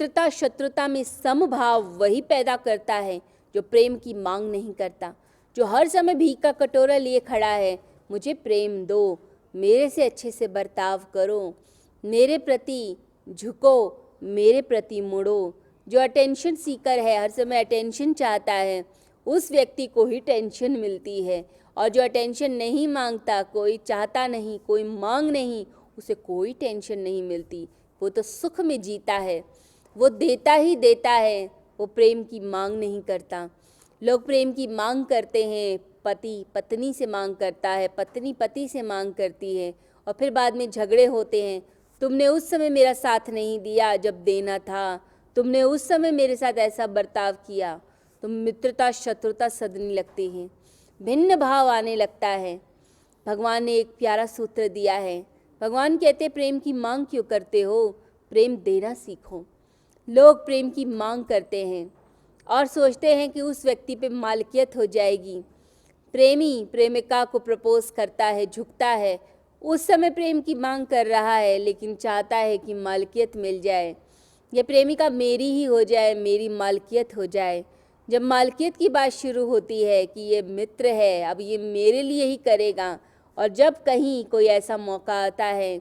मित्रता शत्रुता में समभाव वही पैदा करता है जो प्रेम की मांग नहीं करता, जो हर समय भीख का कटोरा लिए खड़ा है, मुझे प्रेम दो, मेरे से अच्छे से बर्ताव करो, मेरे प्रति झुको, मेरे प्रति मुड़ो। जो अटेंशन सीकर है, हर समय अटेंशन चाहता है, उस व्यक्ति को ही टेंशन मिलती है। और जो अटेंशन नहीं मांगता, कोई चाहता नहीं, कोई मांग नहीं, उसे कोई टेंशन नहीं मिलती। वो तो सुख में जीता है, वो देता ही देता है, वो प्रेम की मांग नहीं करता। लोग प्रेम की मांग करते हैं, पति पत्नी से मांग करता है, पत्नी पति से मांग करती है, और फिर बाद में झगड़े होते हैं। तुमने उस समय मेरा साथ नहीं दिया जब देना था, तुमने उस समय मेरे साथ ऐसा बर्ताव किया। तो मित्रता शत्रुता सदने लगती है, भिन्न भाव आने लगता है। भगवान ने एक प्यारा सूत्र दिया है। भगवान कहते प्रेम की मांग क्यों करते हो, प्रेम देना सीखो। लोग प्रेम की मांग करते हैं और सोचते हैं कि उस व्यक्ति पे मालिकियत हो जाएगी। प्रेमी प्रेमिका को प्रपोज करता है, झुकता है, उस समय प्रेम की मांग कर रहा है, लेकिन चाहता है कि मालिकियत मिल जाए, ये प्रेमिका मेरी ही हो जाए, मेरी मालिकियत हो जाए। जब मालिकियत की बात शुरू होती है कि ये मित्र है, अब ये मेरे लिए ही करेगा, और जब कहीं कोई ऐसा मौका आता है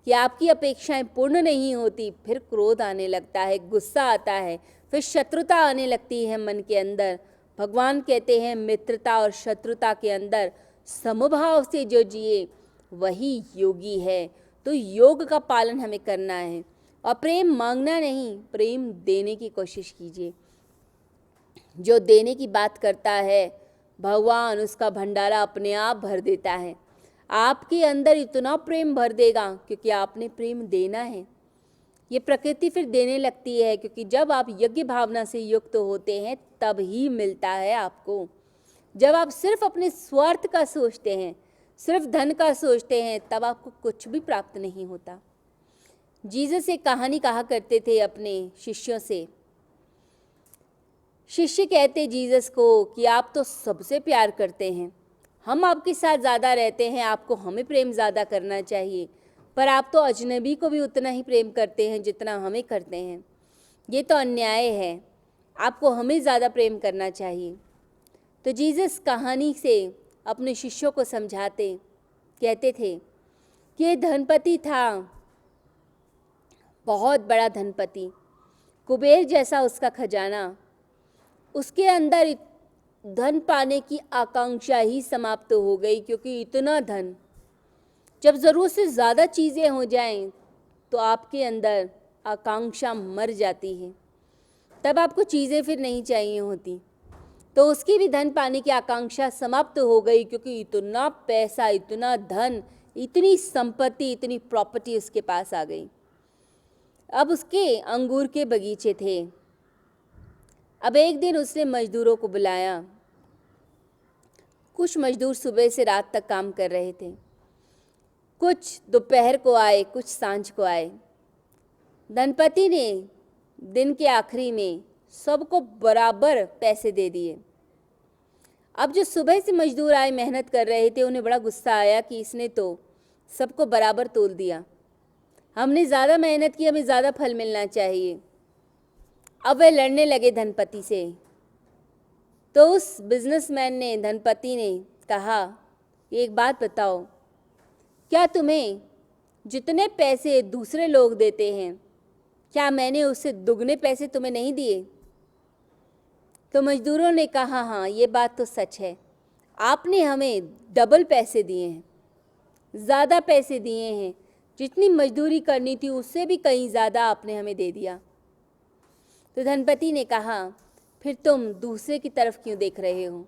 कि आपकी अपेक्षाएं पूर्ण नहीं होती, फिर क्रोध आने लगता है, गुस्सा आता है, फिर शत्रुता आने लगती है मन के अंदर। भगवान कहते हैं मित्रता और शत्रुता के अंदर समभाव से जो जिए वही योगी है। तो योग का पालन हमें करना है, और प्रेम मांगना नहीं, प्रेम देने की कोशिश कीजिए। जो देने की बात करता है, भगवान उसका भंडारा अपने आप भर देता है। आपके अंदर इतना प्रेम भर देगा क्योंकि आपने प्रेम देना है। ये प्रकृति फिर देने लगती है, क्योंकि जब आप यज्ञ भावना से युक्त होते हैं तब ही मिलता है आपको। जब आप सिर्फ अपने स्वार्थ का सोचते हैं, सिर्फ धन का सोचते हैं, तब आपको कुछ भी प्राप्त नहीं होता। जीसस एक कहानी कहा करते थे अपने शिष्यों से। शिष्य कहते जीसस को कि आप तो सबसे प्यार करते हैं, हम आपके साथ ज़्यादा रहते हैं, आपको हमें प्रेम ज़्यादा करना चाहिए, पर आप तो अजनबी को भी उतना ही प्रेम करते हैं जितना हमें करते हैं। ये तो अन्याय है, आपको हमें ज़्यादा प्रेम करना चाहिए। तो जीसस कहानी से अपने शिष्यों को समझाते, कहते थे कि ये धनपति था, बहुत बड़ा धनपति, कुबेर जैसा उसका खजाना, उसके अंदर धन पाने की आकांक्षा ही समाप्त हो गई, क्योंकि इतना धन, जब ज़रूरत से ज़्यादा चीज़ें हो जाएं तो आपके अंदर आकांक्षा मर जाती है, तब आपको चीज़ें फिर नहीं चाहिए होती। तो उसकी भी धन पाने की आकांक्षा समाप्त हो गई, क्योंकि इतना पैसा, इतना धन, इतनी संपत्ति, इतनी प्रॉपर्टी उसके पास आ गई। अब उसके अंगूर के बगीचे थे। अब एक दिन उसने मजदूरों को बुलाया। कुछ मजदूर सुबह से रात तक काम कर रहे थे, कुछ दोपहर को आए, कुछ सांझ को आए। धनपति ने दिन के आखिरी में सबको बराबर पैसे दे दिए। अब जो सुबह से मजदूर आए, मेहनत कर रहे थे, उन्हें बड़ा गुस्सा आया कि इसने तो सबको बराबर तोल दिया, हमने ज़्यादा मेहनत की, हमें ज़्यादा फल मिलना चाहिए। अब वे लड़ने लगे धनपति से। तो उस बिजनेसमैन ने, धनपति ने कहा, एक बात बताओ, क्या तुम्हें जितने पैसे दूसरे लोग देते हैं, क्या मैंने उससे दुगने पैसे तुम्हें नहीं दिए? तो मजदूरों ने कहा, हाँ ये बात तो सच है, आपने हमें डबल पैसे दिए हैं, ज़्यादा पैसे दिए हैं, जितनी मजदूरी करनी थी उससे भी कहीं ज़्यादा आपने हमें दे दिया। तो धनपति ने कहा, फिर तुम दूसरे की तरफ क्यों देख रहे हो?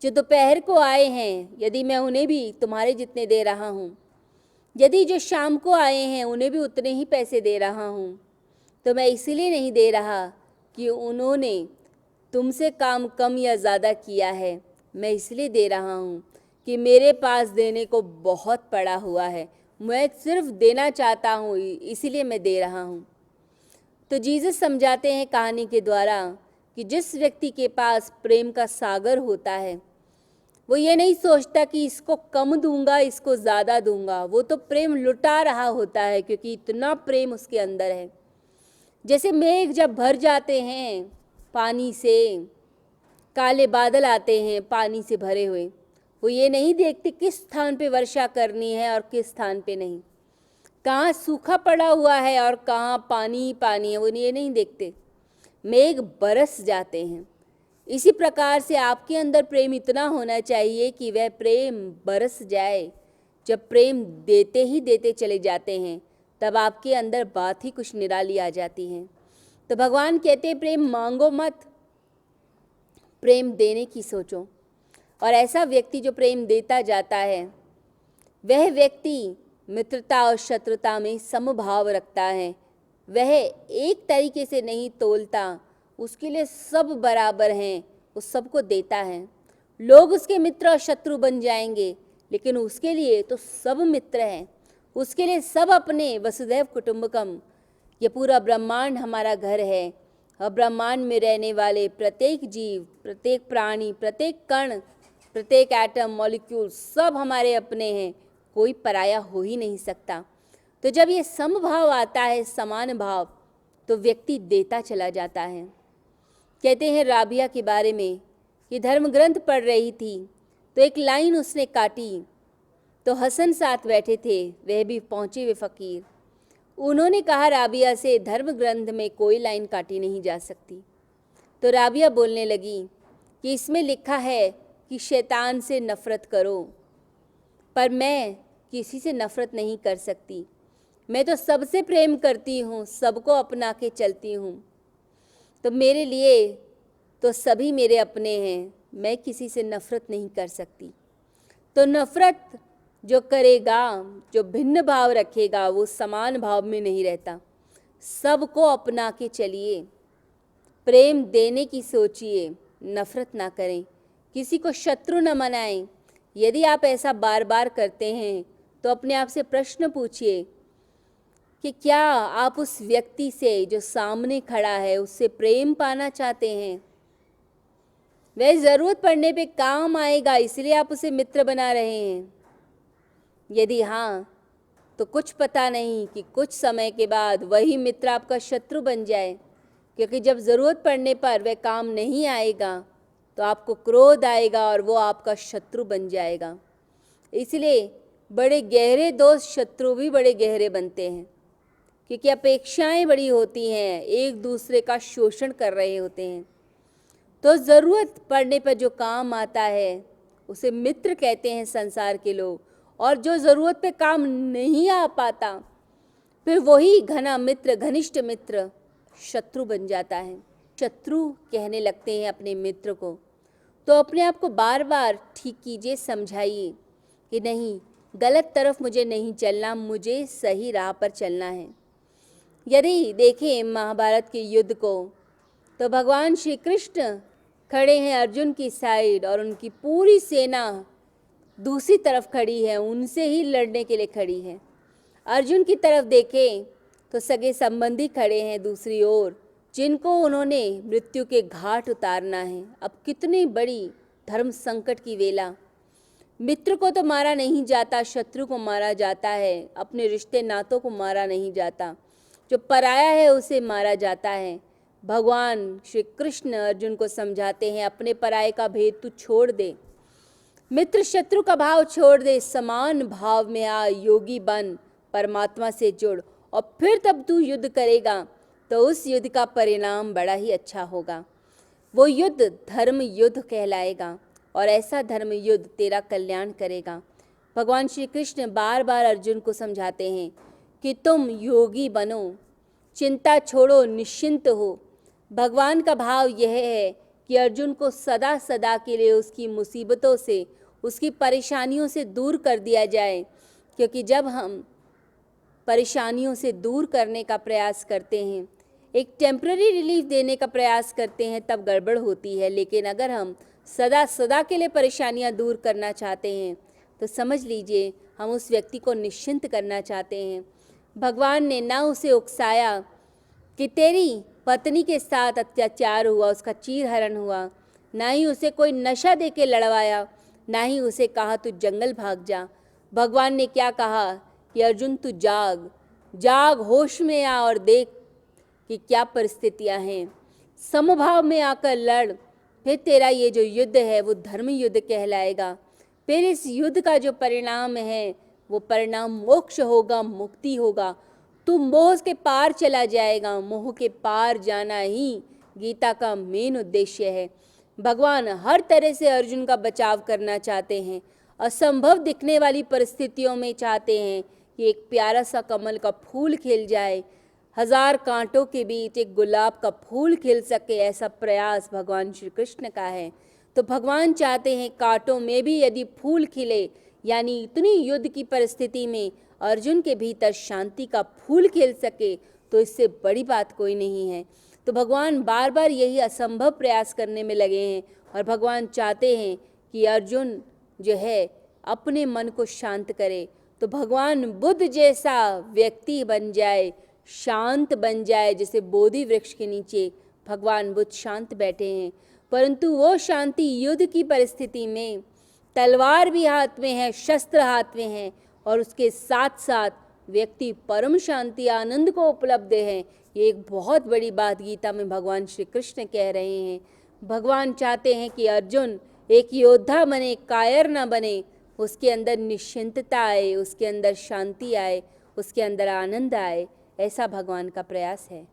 जो दोपहर को आए हैं, यदि मैं उन्हें भी तुम्हारे जितने दे रहा हूँ, यदि जो शाम को आए हैं उन्हें भी उतने ही पैसे दे रहा हूँ, तो मैं इसीलिए नहीं दे रहा कि उन्होंने तुमसे काम कम या ज़्यादा किया है, मैं इसलिए दे रहा हूँ कि मेरे पास देने को बहुत पड़ा हुआ है, मैं सिर्फ देना चाहता हूँ, इसीलिए मैं दे रहा हूँ। तो जीसस समझाते हैं कहानी के द्वारा कि जिस व्यक्ति के पास प्रेम का सागर होता है, वो ये नहीं सोचता कि इसको कम दूंगा, इसको ज़्यादा दूंगा, वो तो प्रेम लुटा रहा होता है, क्योंकि इतना प्रेम उसके अंदर है। जैसे मेघ जब भर जाते हैं पानी से, काले बादल आते हैं पानी से भरे हुए, वो ये नहीं देखते किस स्थान पे वर्षा करनी है और किस स्थान पे नहीं, कहाँ सूखा पड़ा हुआ है और कहाँ पानी ही पानी है, वो ये नहीं देखते, मेघ बरस जाते हैं। इसी प्रकार से आपके अंदर प्रेम इतना होना चाहिए कि वह प्रेम बरस जाए। जब प्रेम देते ही देते चले जाते हैं तब आपके अंदर बात ही कुछ निराली आ जाती है। तो भगवान कहते हैं प्रेम मांगो मत, प्रेम देने की सोचो। और ऐसा व्यक्ति जो प्रेम देता जाता है, वह व्यक्ति मित्रता और शत्रुता में समभाव रखता है। वह एक तरीके से नहीं तोलता, उसके लिए सब बराबर हैं, वो सबको देता है। लोग उसके मित्र और शत्रु बन जाएंगे, लेकिन उसके लिए तो सब मित्र हैं, उसके लिए सब अपने। वसुधैव कुटुंबकम, ये पूरा ब्रह्मांड हमारा घर है और ब्रह्मांड में रहने वाले प्रत्येक जीव, प्रत्येक प्राणी, प्रत्येक कण, प्रत्येक एटम, मॉलिक्यूल सब हमारे अपने हैं, कोई पराया हो ही नहीं सकता। तो जब ये समभाव आता है, समान भाव, तो व्यक्ति देता चला जाता है। कहते हैं राबिया के बारे में कि धर्म ग्रंथ पढ़ रही थी तो एक लाइन उसने काटी, तो हसन साथ बैठे थे, वह भी पहुँचे हुए फ़कीर। उन्होंने कहा राबिया से, धर्म ग्रंथ में कोई लाइन काटी नहीं जा सकती। तो राबिया बोलने लगी कि इसमें लिखा है कि शैतान से नफ़रत करो, पर मैं किसी से नफ़रत नहीं कर सकती। मैं तो सबसे प्रेम करती हूँ, सबको अपना के चलती हूँ, तो मेरे लिए तो सभी मेरे अपने हैं, मैं किसी से नफ़रत नहीं कर सकती। तो नफ़रत जो करेगा, जो भिन्न भाव रखेगा, वो समान भाव में नहीं रहता। सबको अपना के चलिए, प्रेम देने की सोचिए, नफ़रत ना करें, किसी को शत्रु न मनाएं। यदि आप ऐसा बार बार करते हैं तो अपने आप से प्रश्न पूछिए कि क्या आप उस व्यक्ति से जो सामने खड़ा है उससे प्रेम पाना चाहते हैं? वह ज़रूरत पड़ने पे काम आएगा, इसलिए आप उसे मित्र बना रहे हैं। यदि हाँ, तो कुछ पता नहीं कि कुछ समय के बाद वही मित्र आपका शत्रु बन जाए, क्योंकि जब ज़रूरत पड़ने पर वह काम नहीं आएगा तो आपको क्रोध आएगा और वो आपका शत्रु बन जाएगा। इसलिए बड़े गहरे दोस्त शत्रु भी बड़े गहरे बनते हैं, क्योंकि अपेक्षाएं बड़ी होती हैं, एक दूसरे का शोषण कर रहे होते हैं। तो ज़रूरत पड़ने पर जो काम आता है उसे मित्र कहते हैं संसार के लोग, और जो ज़रूरत पे काम नहीं आ पाता फिर वही घना मित्र, घनिष्ठ मित्र शत्रु बन जाता है। शत्रु कहने लगते हैं अपने मित्र को। तो अपने आप को बार बार ठीक कीजिए, समझाइए कि नहीं, गलत तरफ मुझे नहीं चलना, मुझे सही राह पर चलना है। यदि देखें महाभारत के युद्ध को, तो भगवान श्री कृष्ण खड़े हैं अर्जुन की साइड और उनकी पूरी सेना दूसरी तरफ खड़ी है, उनसे ही लड़ने के लिए खड़ी है। अर्जुन की तरफ देखें तो सगे संबंधी खड़े हैं दूसरी ओर, जिनको उन्होंने मृत्यु के घाट उतारना है। अब कितनी बड़ी धर्म संकट की वेला। मित्र को तो मारा नहीं जाता, शत्रु को मारा जाता है, अपने रिश्ते नातों को मारा नहीं जाता, जो पराया है उसे मारा जाता है। भगवान श्री कृष्ण अर्जुन को समझाते हैं, अपने पराये का भेद तू छोड़ दे, मित्र शत्रु का भाव छोड़ दे, समान भाव में आ, योगी बन, परमात्मा से जुड़, और फिर तब तू युद्ध करेगा तो उस युद्ध का परिणाम बड़ा ही अच्छा होगा। वो युद्ध धर्म युद्ध कहलाएगा और ऐसा धर्म युद्ध तेरा कल्याण करेगा। भगवान श्री कृष्ण बार बार अर्जुन को समझाते हैं कि तुम योगी बनो, चिंता छोड़ो, निश्चिंत हो। भगवान का भाव यह है कि अर्जुन को सदा सदा के लिए उसकी मुसीबतों से, उसकी परेशानियों से दूर कर दिया जाए, क्योंकि जब हम परेशानियों से दूर करने का प्रयास करते हैं, एक टेम्पररी रिलीफ देने का प्रयास करते हैं, तब गड़बड़ होती है। लेकिन अगर हम सदा सदा के लिए परेशानियां दूर करना चाहते हैं तो समझ लीजिए हम उस व्यक्ति को निश्चिंत करना चाहते हैं। भगवान ने ना उसे उकसाया कि तेरी पत्नी के साथ अत्याचार हुआ, उसका चीरहरण हुआ, ना ही उसे कोई नशा दे के लड़वाया, ना ही उसे कहा तू जंगल भाग जा। भगवान ने क्या कहा कि अर्जुन तू जाग, जाग, होश में आ और देख, कि क्या परिस्थितियां हैं। समभाव में आकर लड़, फिर तेरा ये जो युद्ध है वो धर्म युद्ध कहलाएगा। फिर इस युद्ध का जो परिणाम है वो परिणाम मोक्ष होगा, मुक्ति होगा। तू मोह के पार चला जाएगा। मोह के पार जाना ही गीता का मेन उद्देश्य है। भगवान हर तरह से अर्जुन का बचाव करना चाहते हैं। असंभव दिखने वाली परिस्थितियों में चाहते हैं कि एक प्यारा सा कमल का फूल खिल जाए, हजार कांटों के बीच एक गुलाब का फूल खिल सके, ऐसा प्रयास भगवान श्री कृष्ण का है। तो भगवान चाहते हैं कांटों में भी यदि फूल खिले, यानी इतनी युद्ध की परिस्थिति में अर्जुन के भीतर शांति का फूल खिल सके, तो इससे बड़ी बात कोई नहीं है। तो भगवान बार बार यही असंभव प्रयास करने में लगे हैं और भगवान चाहते हैं कि अर्जुन जो है अपने मन को शांत करे। तो भगवान बुद्ध जैसा व्यक्ति बन जाए, शांत बन जाए, जैसे बोधि वृक्ष के नीचे भगवान बुद्ध शांत बैठे हैं। परंतु वो शांति युद्ध की परिस्थिति में तलवार भी हाथ में है, शस्त्र हाथ में है, और उसके साथ साथ व्यक्ति परम शांति आनंद को उपलब्ध है। ये एक बहुत बड़ी बात गीता में भगवान श्री कृष्ण कह रहे हैं। भगवान चाहते हैं कि अर्जुन एक योद्धा बने, कायर ना बने। उसके अंदर निश्चिंतता आए, उसके अंदर शांति आए, उसके अंदर आनंद आए। ऐसा भगवान का प्रयास है।